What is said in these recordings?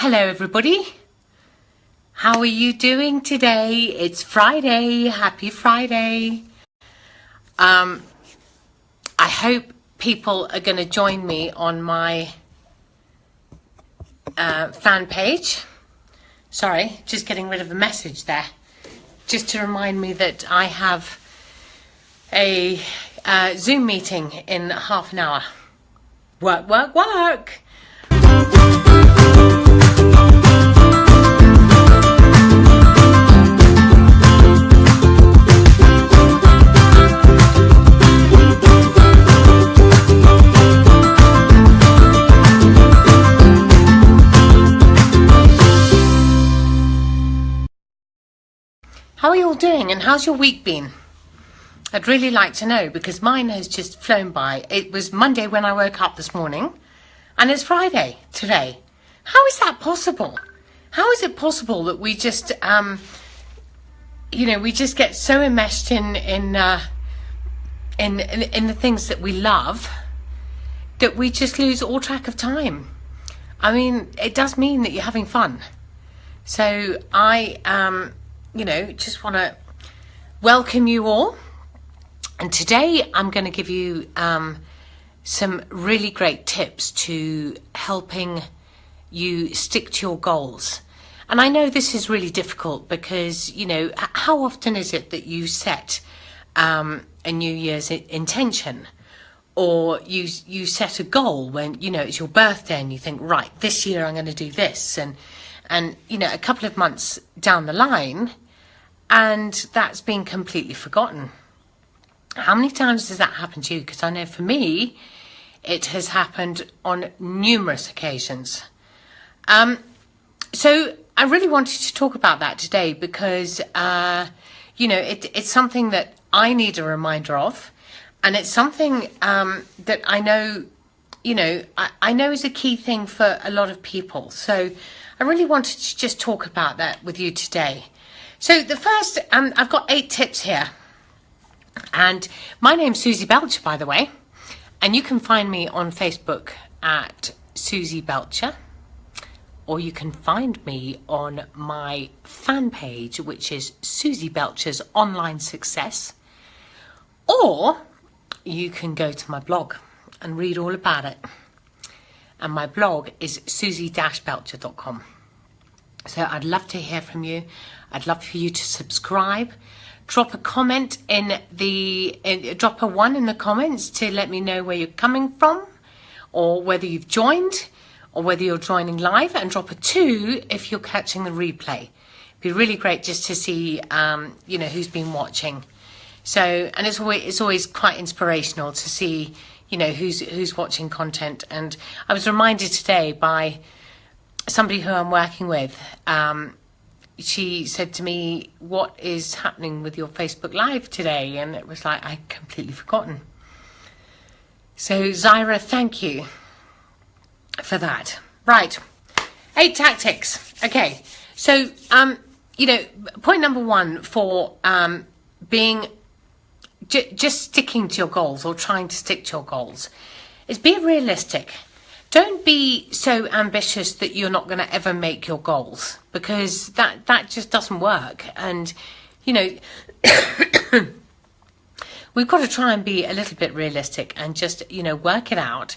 Hello everybody, how are you doing today? It's Friday, happy Friday. I hope people are going to join me on my fan page. Sorry, just getting rid of a message there. Just to remind me that I have a Zoom meeting in half an hour. Work, work, work. How are you all doing and how's your week been? I'd really like to know because mine has just flown by. It was Monday when I woke up this morning and it's Friday today. How is that possible? How is it possible that we just, we just get so enmeshed in the things that we love that we just lose all track of time? I mean, it does mean that you're having fun. So I, just want to welcome you all. And today I'm going to give you some really great tips to helping you stick to your goals. And I know this is really difficult because, how often is it that you set a New Year's intention, or you set a goal when, it's your birthday and you think, right, this year I'm going to do this. And a couple of months down the line, and that's been completely forgotten. How many times does that happen to you? Because I know for me, it has happened on numerous occasions. So I really wanted to talk about that today because, it's something that I need a reminder of. And it's something that I know, I know is a key thing for a lot of people. So I really wanted to just talk about that with you today. So the first, I've got 8 tips here. And my name's Susie Belcher, by the way. And you can find me on Facebook at Susie Belcher. Or you can find me on my fan page, which is Susie Belcher's Online Success. Or you can go to my blog and read all about it. And my blog is susie-belcher.com. So I'd love to hear from you. I'd love for you to subscribe. Drop a comment drop a 1 in the comments to let me know where you're coming from, or whether you've joined, or whether you're joining live, and drop a 2 if you're catching the replay. It'd be really great just to see, who's been watching. So, and it's always quite inspirational to see, who's watching content. And I was reminded today by somebody who I'm working with. She said to me, what is happening with your Facebook Live today? And it was like, I'd completely forgotten. So Zyra, thank you for that. Right, 8 tactics. Okay, so, point number 1 for being, just sticking to your goals or trying to stick to your goals is be realistic. Don't be so ambitious that you're not going to ever make your goals, because that just doesn't work. And, we've got to try and be a little bit realistic and just, work it out.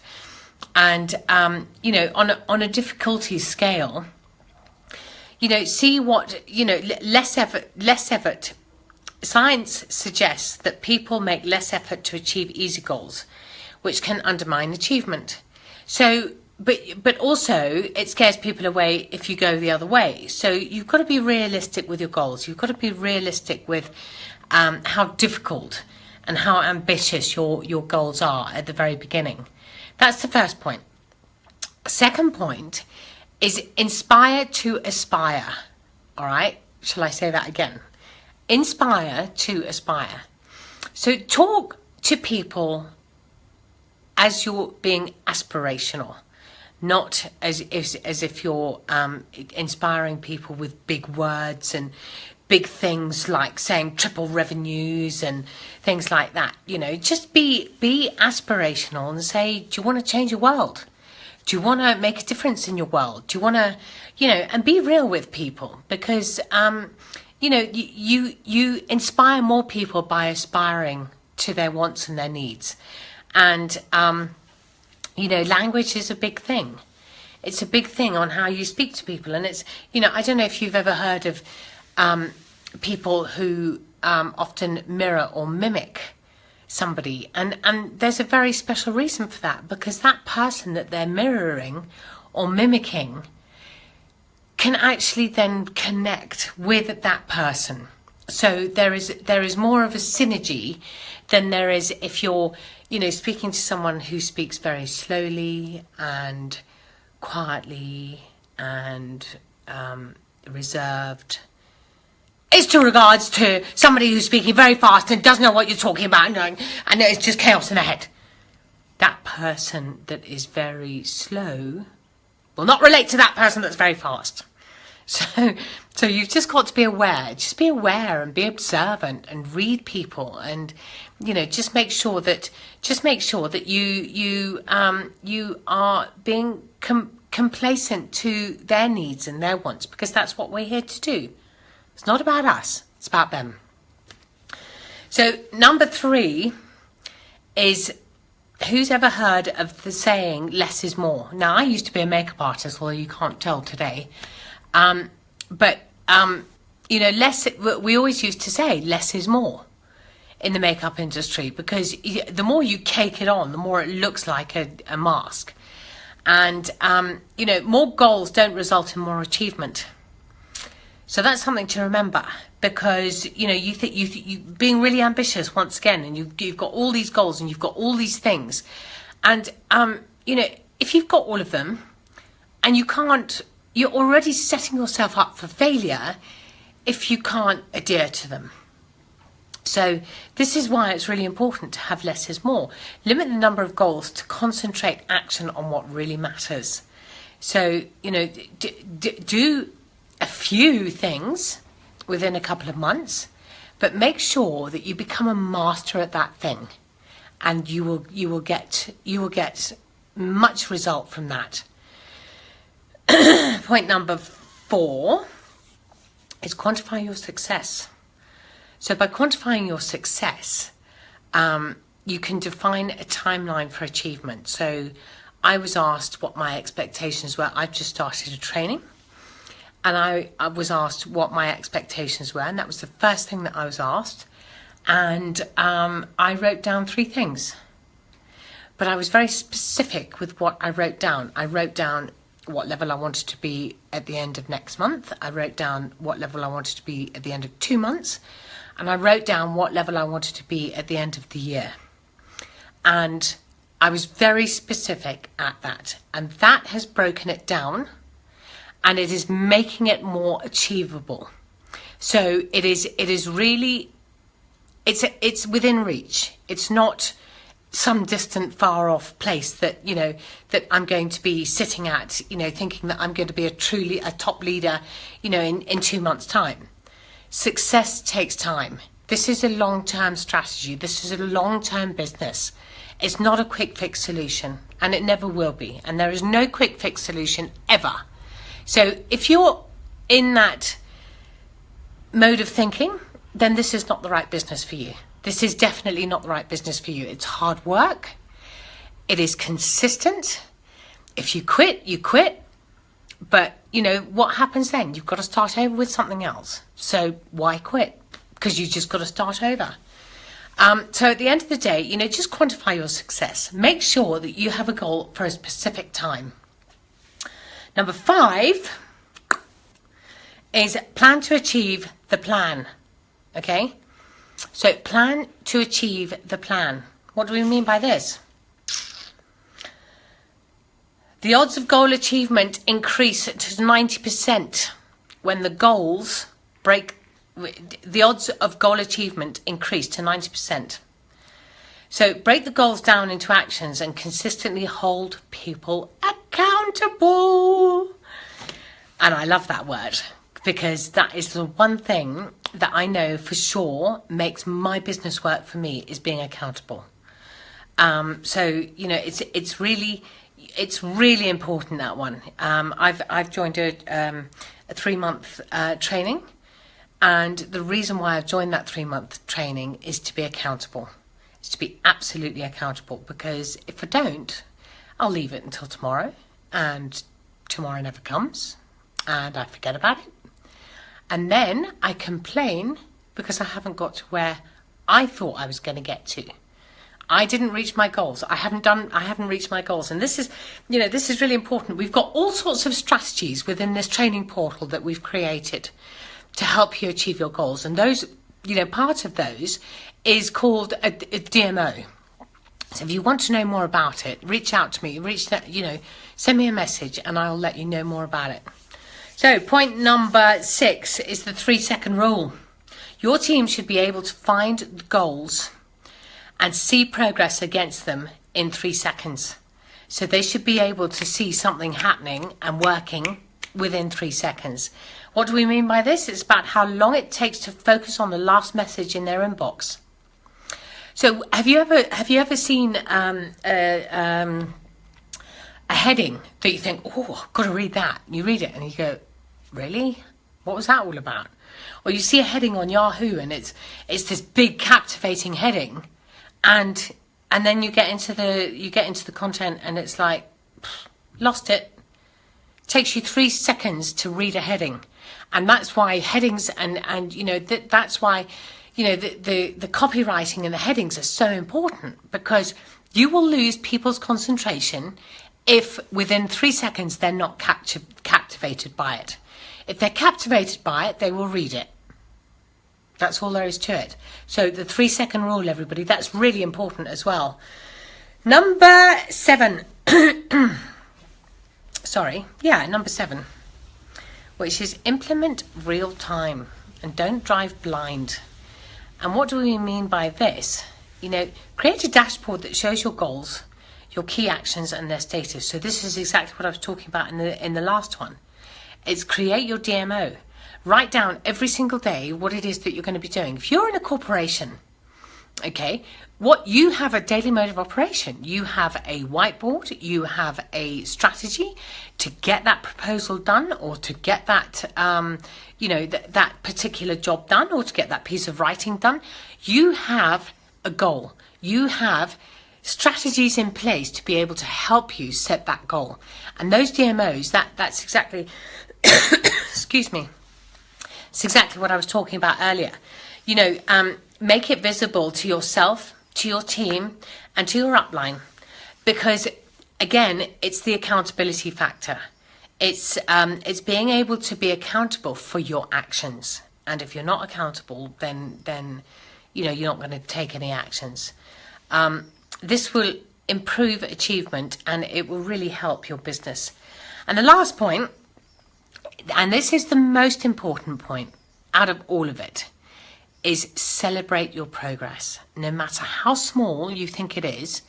And, on a difficulty scale, see what, less effort. Science suggests that people make less effort to achieve easy goals, which can undermine achievement. So, but also it scares people away if you go the other way. So you've got to be realistic with your goals. You've got to be realistic with how difficult and how ambitious your goals are at the very beginning. That's the first point. Second point is inspire to aspire. All right? Shall I say that again? Inspire to aspire. So talk to people as you're being aspirational, not as if you're inspiring people with big words and big things like saying triple revenues and things like that. Just be aspirational and say, do you want to change the world? Do you want to make a difference in your world? Do you want to, and be real with people, because, you inspire more people by aspiring to their wants and their needs. And, language is a big thing. It's a big thing on how you speak to people. And it's, I don't know if you've ever heard of people who often mirror or mimic somebody. And there's a very special reason for that, because that person that they're mirroring or mimicking can actually then connect with that person. So there is more of a synergy than there is if you're, speaking to someone who speaks very slowly and quietly and reserved. It's to regards to somebody who's speaking very fast and doesn't know what you're talking about, and it's just chaos in their head. That person that is very slow will not relate to that person that's very fast. So you've just got to be aware. Just be aware and be observant and read people, and just make sure that you are being complacent to their needs and their wants, because that's what we're here to do. It's not about us, it's about them. So number 3 is, who's ever heard of the saying, less is more? Now, I used to be a makeup artist, although you can't tell today. Less, we always used to say less is more in the makeup industry, because the more you cake it on, the more it looks like a mask. And, more goals don't result in more achievement. So that's something to remember, because, you think you being really ambitious once again, and you've got all these goals and you've got all these things. And, if you've got all of them and you're already setting yourself up for failure if you can't adhere to them. So this is why it's really important to have less is more. Limit the number of goals to concentrate action on what really matters. So, do a few things within a couple of months, but make sure that you become a master at that thing, and you will get much result from that. Point number 4 is quantify your success. So by quantifying your success, you can define a timeline for achievement. So I was asked what my expectations were. I've just started a training, and I was asked what my expectations were, and that was the first thing that I was asked. And I wrote down 3 things. But I was very specific with what I wrote down. I wrote down what level I wanted to be at the end of next month. I wrote down what level I wanted to be at the end of 2 months. And I wrote down what level I wanted to be at the end of the year. And I was very specific at that. And that has broken it down, and it is making it more achievable. So it is really, it's within reach. It's not some distant, far off place that, that I'm going to be sitting at, thinking that I'm going to be a top leader, in 2 months' time. Success takes time. This is a long-term strategy. This is a long-term business. It's not a quick fix solution, and it never will be. And there is no quick fix solution ever. So if you're in that mode of thinking, then this is not the right business for you. This is definitely not the right business for you. It's hard work. It is consistent. If you quit, you quit. But, what happens then? You've got to start over with something else. So why quit? Because you just got to start over. So at the end of the day, just quantify your success. Make sure that you have a goal for a specific time. Number 5 is plan to achieve the plan. Okay? So plan to achieve the plan. What do we mean by this? The odds of goal achievement increase to 90% when the goals break. The odds of goal achievement increase to 90%. So break the goals down into actions and consistently hold people accountable. And I love that word, because that is the one thing that I know for sure makes my business work for me, is being accountable. So, it's really, it's really important, that one. I've joined a 3-month training, and the reason why I've joined that 3-month training is to be accountable. It's to be absolutely accountable, because if I don't, I'll leave it until tomorrow, and tomorrow never comes, and I forget about it. And then I complain because I haven't got to where I thought I was going to get to. I didn't reach my goals. I haven't reached my goals. And this is, this is really important. We've got all sorts of strategies within this training portal that we've created to help you achieve your goals. And those, part of those is called a DMO. So if you want to know more about it, reach out to me, send me a message, and I'll let you know more about it. So point number 6 is the 3-second rule. Your team should be able to find the goals and see progress against them in 3 seconds. So they should be able to see something happening and working within 3 seconds. What do we mean by this? It's about how long it takes to focus on the last message in their inbox. So have you ever seen a heading that you think, oh, I've got to read that? You read it and you go, really? What was that all about? Or you see a heading on Yahoo and it's this big captivating heading, and then you get into the content and it's like, lost it. Takes you 3 seconds to read a heading, and that's why headings and that's why the copywriting and the headings are so important, because you will lose people's concentration if within 3 seconds they're not captivated by it. If they're captivated by it, they will read it. That's all there is to it. So the 3-second rule, everybody, that's really important as well. Number 7. Number 7, which is implement real time and don't drive blind. And what do we mean by this? Create a dashboard that shows your goals, your key actions and their status. So this is exactly what I was talking about in the last one. It's create your DMO. Write down every single day what it is that you're going to be doing. If you're in a corporation, okay, you have a daily mode of operation. You have a whiteboard, you have a strategy to get that proposal done, or to get that, that particular job done, or to get that piece of writing done. You have a goal. You have strategies in place to be able to help you set that goal. And those DMOs, that's exactly, excuse me, it's exactly what I was talking about earlier. Make it visible to yourself, to your team, and to your upline, because again, it's the accountability factor. It's being able to be accountable for your actions, and if you're not accountable, then you're not going to take any actions. This will improve achievement, and it will really help your business. And the last point, and this is the most important point out of all of it, is celebrate your progress. No matter how small you think it is,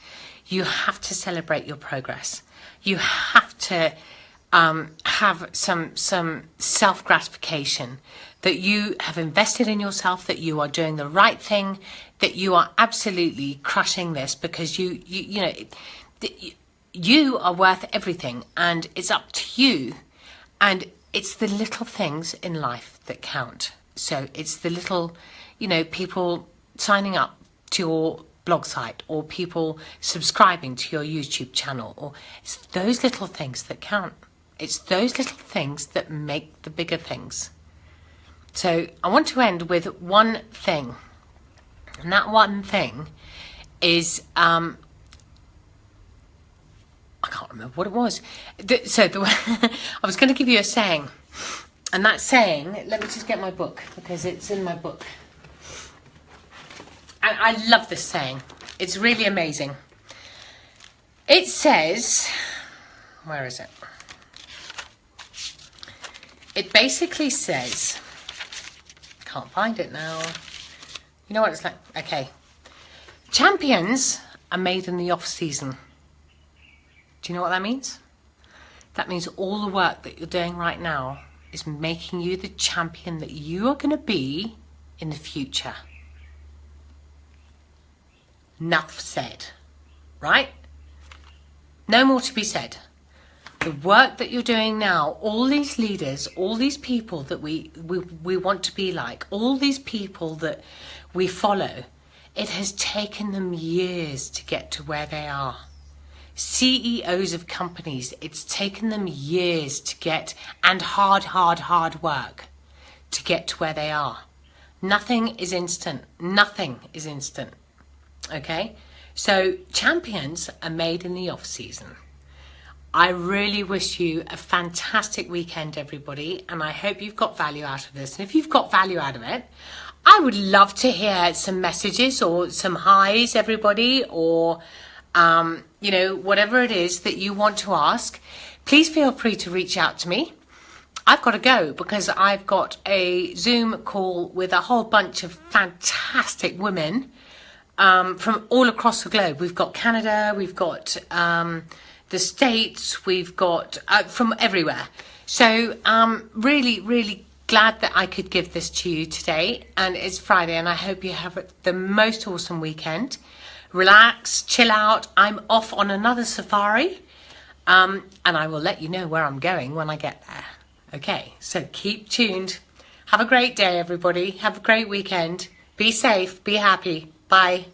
you have to celebrate your progress. You have to have some self-gratification that you have invested in yourself, that you are doing the right thing, that you are absolutely crushing this, because you are worth everything, and it's up to you. And it's the little things in life that count. So it's the little, people signing up to your blog site, or people subscribing to your YouTube channel, or it's those little things that count. It's those little things that make the bigger things. So I want to end with one thing, and that one thing is, I can't remember what it was. I was going to give you a saying, and that saying, let me just get my book, because it's in my book. And I love this saying. It's really amazing. It says, where is it? It basically says, can't find it now. You know what it's like? Okay. Champions are made in the off season. Do you know what that means? That means all the work that you're doing right now is making you the champion that you are going to be in the future. Enough said, right? No more to be said. The work that you're doing now, all these leaders, all these people that we want to be like, all these people that we follow, it has taken them years to get to where they are. CEOs of companies, it's taken them years to get, and hard work to get to where they are. Nothing is instant. Nothing is instant. Okay? So champions are made in the off season. I really wish you a fantastic weekend, everybody, and I hope you've got value out of this. And if you've got value out of it, I would love to hear some messages or some highs, everybody, or, you know, whatever it is that you want to ask. Please feel free to reach out to me. I've got to go because I've got a Zoom call with a whole bunch of fantastic women from all across the globe. We've got Canada, we've got the States, we've got from everywhere. So really glad that I could give this to you today, and it's Friday, and I hope you have the most awesome weekend. Relax, chill out. I'm off on another safari, and I will let you know where I'm going when I get there. Okay, so keep tuned. Have a great day, everybody. Have a great weekend. Be safe, be happy. Bye.